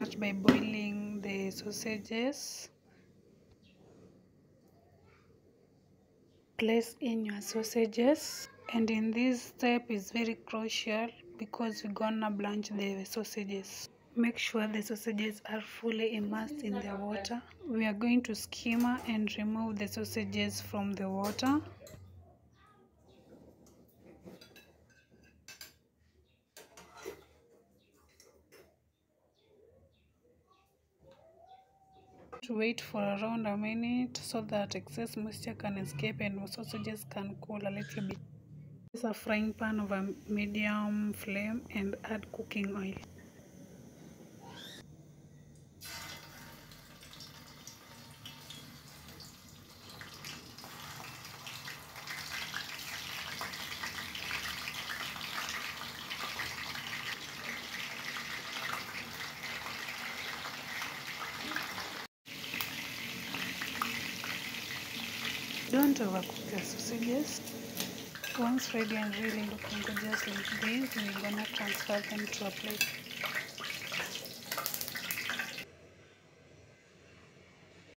By boiling the sausages. Place in your sausages, and in this step is very crucial because we're gonna blanch the sausages. Make sure the sausages are fully immersed in the water. We are going to skimmer and remove the sausages from the water. To wait for around a minute so that excess moisture can escape and sausages can cool a little bit. Place a frying pan over a medium flame and add cooking oil. Don't overcook your sausages. Once ready and really looking gorgeous like this, we're gonna transfer them to a plate.